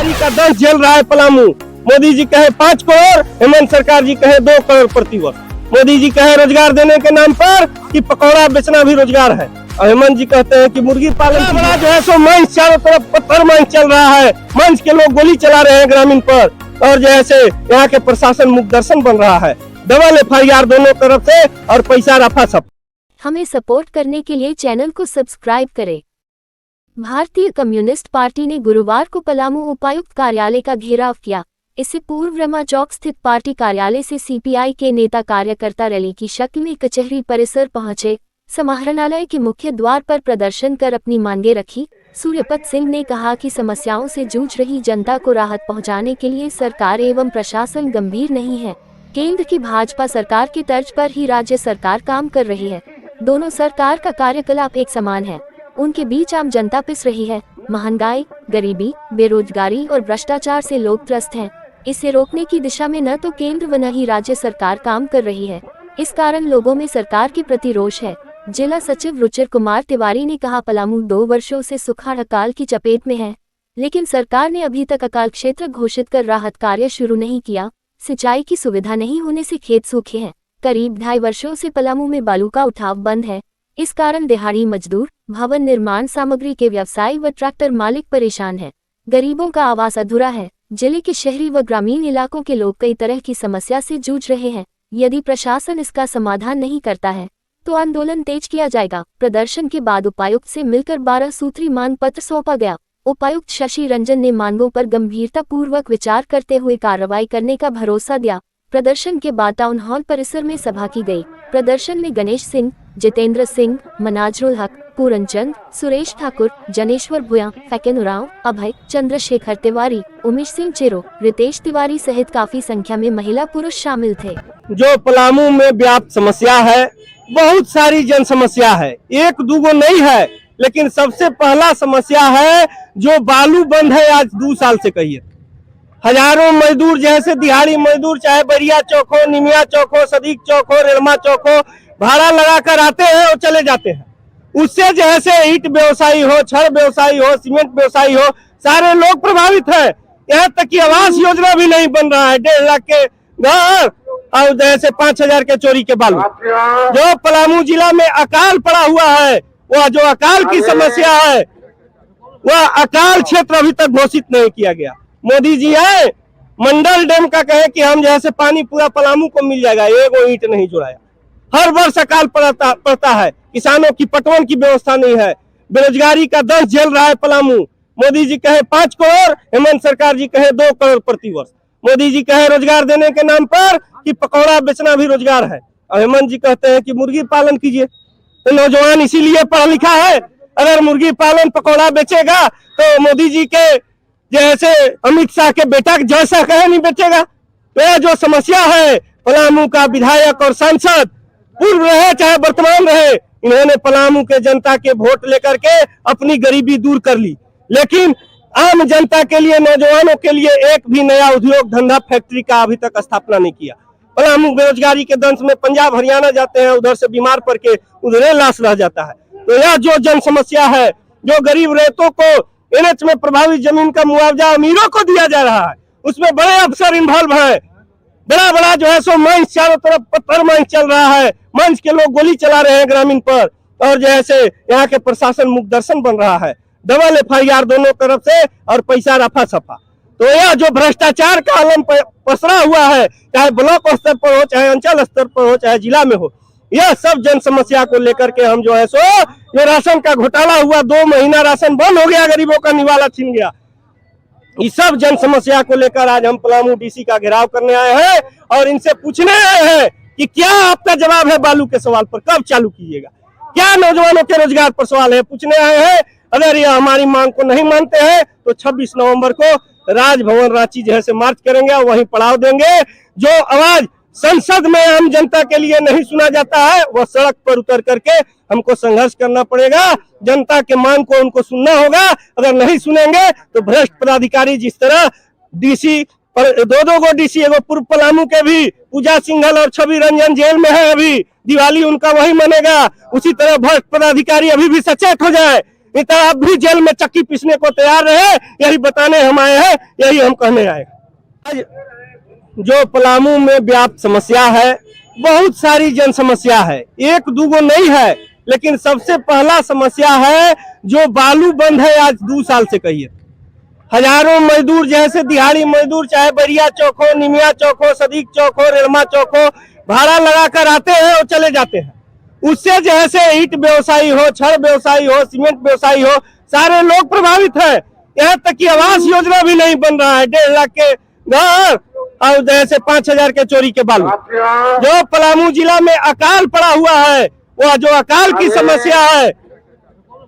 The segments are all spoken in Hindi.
बेरोजगारी का दंश झेल रहा है पलामू। मोदी जी कहे 5 करोड़, हेमंत सरकार जी कहे 2 करोड़ प्रति वर्ष। मोदी जी कहे रोजगार देने के नाम पर कि पकौड़ा बेचना भी रोजगार है, और हेमंत जी कहते हैं कि मुर्गी पालन बड़ा जो है सो मंच, चारों तरफ पत्थर मंच चल रहा है। मंच के लोग गोली चला रहे हैं ग्रामीण पर, और जैसे यहाँ के प्रशासन मुख दर्शन बन रहा है। डबल FIR दोनों तरफ से और पैसा रफा सब। हमें सपोर्ट करने के लिए चैनल को सब्सक्राइब करें। भारतीय कम्युनिस्ट पार्टी ने गुरुवार को पलामू उपायुक्त कार्यालय का घेराव किया। इससे पूर्व रमा चौक स्थित पार्टी कार्यालय से CPI के नेता कार्यकर्ता रैली की शक्ल में कचहरी परिसर पहुंचे। समाहरणालय के मुख्य द्वार पर प्रदर्शन कर अपनी मांगे रखी। सूर्यपत सिंह ने कहा कि समस्याओं से जूझ रही जनता को राहत पहुंचाने के लिए सरकार एवं प्रशासन गंभीर नहीं है। केंद्र की भाजपा सरकार की तर्ज पर ही राज्य सरकार काम कर रही है। दोनों सरकार का कार्यकलाप एक समान है। उनके बीच आम जनता पिस रही है। महंगाई, गरीबी, बेरोजगारी और भ्रष्टाचार से लोग त्रस्त हैं। इसे रोकने की दिशा में न तो केंद्र व न ही राज्य सरकार काम कर रही है। इस कारण लोगों में सरकार के प्रति रोष है। जिला सचिव रुचिर कुमार तिवारी ने कहा, पलामू 2 वर्षों से सुखाड़ अकाल की चपेट में है, लेकिन सरकार ने अभी तक अकाल क्षेत्र घोषित कर राहत कार्य शुरू नहीं किया। सिंचाई की सुविधा नहीं होने से खेत सूखे हैं। करीब 2.5 वर्षों से पलामू में बालू का उठाव बंद है। इस कारण दिहाड़ी मजदूर, भवन निर्माण सामग्री के व्यवसायी व ट्रैक्टर मालिक परेशान है। गरीबों का आवास अधूरा है। जिले के शहरी व ग्रामीण इलाकों के लोग कई तरह की समस्या से जूझ रहे हैं। यदि प्रशासन इसका समाधान नहीं करता है तो आंदोलन तेज किया जाएगा। प्रदर्शन के बाद उपायुक्त से मिलकर 12 सूत्री मांग पत्र सौंपा गया। उपायुक्त शशि रंजन ने मांगों पर गंभीरता पूर्वक विचार करते हुए कार्रवाई करने का भरोसा दिया। प्रदर्शन के बाद टाउन हॉल परिसर में सभा की गई। प्रदर्शन में गणेश सिंह, जितेंद्र सिंह, मनाजरुल हक, पूरनचंद, सुरेश ठाकुर, जनेश्वर भुया, फैकन उरांव, अभय, चंद्रशेखर तिवारी, उमेश सिंह चेरो, रितेश तिवारी सहित काफी संख्या में महिला पुरुष शामिल थे। जो पलामू में व्याप्त समस्या है, बहुत सारी जन समस्या है, 1-2 नहीं है, लेकिन सबसे पहला समस्या है जो बालू बंद है आज 2 साल से। कहिए हजारों मजदूर जैसे दिहाड़ी मजदूर, चाहे बरिया चौक हो, निमिया चौक हो, सदीक चौक हो, रेलमा चौक हो, भाड़ा लगाकर आते हैं और चले जाते हैं। उससे जैसे ईंट व्यवसायी हो, छड़ व्यवसायी हो, सीमेंट व्यवसायी हो, सारे लोग प्रभावित हैं। यहाँ तक कि आवास योजना भी नहीं बन रहा है। 1.5 लाख के घर और जैसे 5,000 के चोरी के बालू। जो पलामू जिला में अकाल पड़ा हुआ है, वह जो अकाल की समस्या है, वह अकाल क्षेत्र अभी तक घोषित नहीं किया गया। मोदी जी है मंडल डैम का कहे कि हम जैसे पानी पूरा पलामू को मिल जाएगा, 1 ईंट नहीं जुड़ाया। हर वर्ष अकाल पड़ता है। किसानों की पटवन की व्यवस्था नहीं है। बेरोजगारी का दंश झेल रहा है पलामू। मोदी जी कहे 5 करोड़, हेमंत सरकार जी कहे 2 करोड़ प्रति वर्ष। मोदी जी कहे रोजगार देने के नाम पर कि पकौड़ा बेचना भी रोजगार है, और हेमंत जी कहते हैं कि मुर्गी पालन कीजिए। तो नौजवान इसीलिए पढ़ा लिखा है। अगर मुर्गी पालन पकौड़ा बेचेगा तो मोदी जी के जैसे अमित शाह के बेटा जैसा कहे नहीं बेचेगा। तो यह जो समस्या है, पलामू का विधायक और सांसद पूर्व रहे चाहे वर्तमान रहे, इन्होंने पलामू के जनता के वोट लेकर के अपनी गरीबी दूर कर ली, लेकिन आम जनता के लिए, नौजवानों के लिए एक भी नया उद्योग धंधा फैक्ट्री का अभी तक स्थापना नहीं किया। पलामू बेरोजगारी के दंश में पंजाब हरियाणा जाते हैं, उधर से बीमार पड़ के उधर लाश रह जाता है। तो यह जो जन समस्या है, जो गरीब रैयतों को NH में प्रभावित जमीन का मुआवजा अमीरों को दिया जा रहा है, उसमें बड़े अफसर इन्वॉल्व है। बड़ा जो है सो मंच, चारों तरफ पत्थर मंच चल रहा है। मंच के लोग गोली चला रहे हैं ग्रामीण पर, और जैसे यहाँ के प्रशासन मुख दर्शन बन रहा है। डबल FIR दोनों तरफ से और पैसा रफा सफा। तो यह जो भ्रष्टाचार का आलम पसरा हुआ है, चाहे ब्लॉक स्तर पर हो, चाहे अंचल स्तर पर हो, चाहे जिला में हो, यह सब जन समस्या को लेकर के हम जो है सो, जो राशन का घोटाला हुआ, 2 महीना राशन बंद हो गया, गरीबों का निवाला छीन गया, इस सब जन समस्या को लेकर आज हम पलामू DC का घेराव करने आए हैं और इनसे पूछने आए हैं कि क्या आपका जवाब है बालू के सवाल पर, कब चालू कीजिएगा। क्या नौजवानों के रोजगार पर सवाल है, पूछने आए हैं। अगर ये हमारी मांग को नहीं मानते हैं तो 26 नवंबर को राजभवन रांची जैसे मार्च करेंगे और वहीं पड़ाव देंगे। जो आवाज संसद में आम जनता के लिए नहीं सुना जाता है, वह सड़क पर उतर करके हमको संघर्ष करना पड़ेगा। जनता के मांग को उनको सुनना होगा। अगर नहीं सुनेंगे तो भ्रष्ट पदाधिकारी, जिस तरह DC पर 2 गो DC, एगो पूर्व पलामू के भी पूजा सिंघल और छवि रंजन जेल में है, अभी दिवाली उनका वही मनेगा। उसी तरह भ्रष्ट पदाधिकारी अभी भी सचेत हो जाए। इस तरह आप भी जेल में चक्की पीसने को तैयार रहे, यही बताने हम आए हैं, यही हम कहने आए। आज जो पलामू में व्याप्त समस्या है, बहुत सारी जन समस्या है, एक दूगो नहीं है, लेकिन सबसे पहला समस्या है जो बालू बंद है आज 2 साल से कहिए। हजारों मजदूर जैसे दिहाड़ी मजदूर, चाहे बरिया चौक हो, निमिया चौक हो, सदीक चौक हो, रेलमा चौक हो, भाड़ा लगाकर आते हैं और चले जाते हैं। उससे जैसे ईंट व्यवसायी हो, छड़ व्यवसायी हो, सीमेंट व्यवसायी हो, सारे लोग प्रभावित हैं। यहाँ तक कि आवास योजना भी नहीं बन रहा है। 1.5 लाख के घर और जैसे 5,000 के चोरी के बालू। जो पलामू जिला में अकाल पड़ा हुआ है, वह जो अकाल की समस्या है,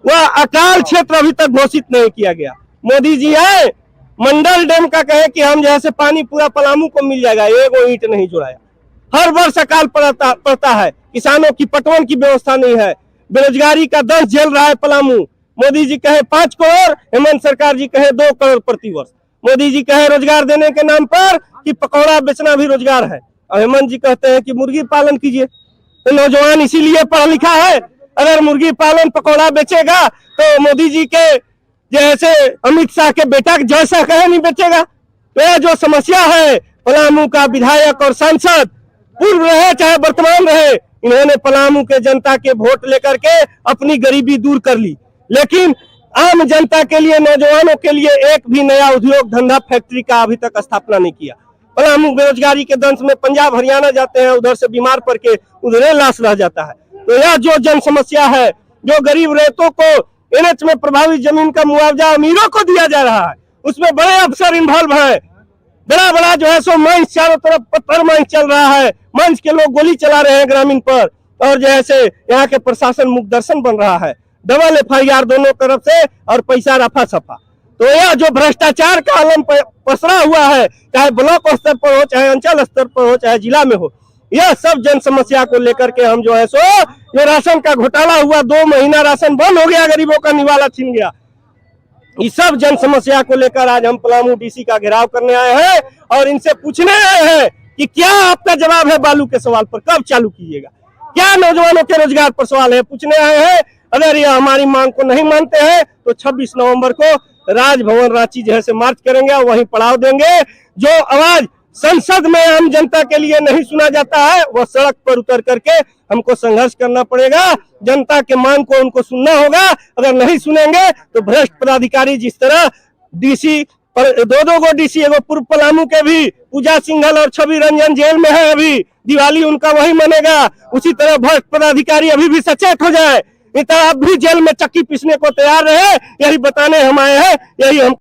वह अकाल क्षेत्र अभी तक घोषित नहीं किया गया। मोदी जी आए, मंडल डैम का कहे कि हम जैसे पानी पूरा पलामू को मिल जाएगा, एगो ईंट नहीं जुड़ाया। हर वर्ष अकाल पड़ता है, किसानों की पटवन की व्यवस्था नहीं है, बेरोजगारी का दंश झेल रहा है पलामू। मोदी जी कहे 5 करोड़, हेमंत सरकार जी कहे 2 करोड़ प्रति वर्ष। मोदी जी कहे रोजगार देने के नाम पर कि पकौड़ा बेचना भी रोजगार है, और हेमंत जी कहते हैं कि मुर्गी पालन कीजिए। तो नौजवान इसीलिए पढ़ा लिखा है, अगर मुर्गी पालन पकौड़ा बेचेगा तो मोदी जी के जैसे अमित शाह के बेटा जैसा कहे नहीं बेचेगा। तो यह जो समस्या है, पलामू का विधायक और सांसद पूर्व रहे चाहे वर्तमान रहे, इन्होंने पलामू के जनता के वोट लेकर के अपनी गरीबी दूर कर ली, लेकिन आम जनता के लिए, नौजवानों के लिए एक भी नया उद्योग धंधा फैक्ट्री का अभी तक स्थापना नहीं किया। पलामू बेरोजगारी के दंश में पंजाब हरियाणा जाते हैं, उधर से बीमार पड़ के उधर लाश रह जाता है। तो यह जो जन समस्या है, जो गरीब रैयतों को एनएच में प्रभावित जमीन का मुआवजा अमीरों को दिया जा रहा है, उसमें बड़े अफसर इन्वॉल्व है। बड़ा बड़ा जो है सो मंच, चारों तरफ पत्थर मंच चल रहा है, मंच के लोग गोली चला रहे हैं ग्रामीण पर, और जैसे यहाँ के प्रशासन मुख दर्शन बन रहा है। डबल FIR दोनों तरफ से और पैसा रफा सफा। तो यह जो भ्रष्टाचार का आलम पसरा हुआ है, चाहे ब्लॉक स्तर पर हो, चाहे अंचल स्तर पर हो, चाहे जिला में हो, यह सब जन समस्या को लेकर के हम जो है सो, जो राशन का घोटाला हुआ, 2 महीना राशन बंद हो गया, गरीबों का निवाला छीन गया, इस सब जन समस्या को लेकर आज हम पलामू DC का घेराव करने आए हैं और इनसे पूछने आए हैं कि क्या आपका जवाब है बालू के सवाल पर, कब चालू कीजिएगा? क्या नौजवानों के रोजगार पर सवाल है, पूछने आए हैं। अगर यह हमारी मांग को नहीं मानते हैं तो 26 नवंबर को राजभवन रांची जैसे मार्च करेंगे और वहीं पड़ाव देंगे। जो आवाज संसद में आम जनता के लिए नहीं सुना जाता है, वह सड़क पर उतर करके हमको संघर्ष करना पड़ेगा। जनता के मांग को उनको सुनना होगा। अगर नहीं सुनेंगे तो भ्रष्ट पदाधिकारी, जिस तरह DC पर 2 गो DC, एगो पूर्व पलामू के भी पूजा सिंघल और छवि रंजन जेल में है, अभी दिवाली उनका वही मनेगा। उसी तरह भ्रष्ट पदाधिकारी अभी भी सचेत हो जाए, इस तरह आप भी जेल में चक्की पीसने को तैयार रहे, यही बताने हम आए हैं, यही हम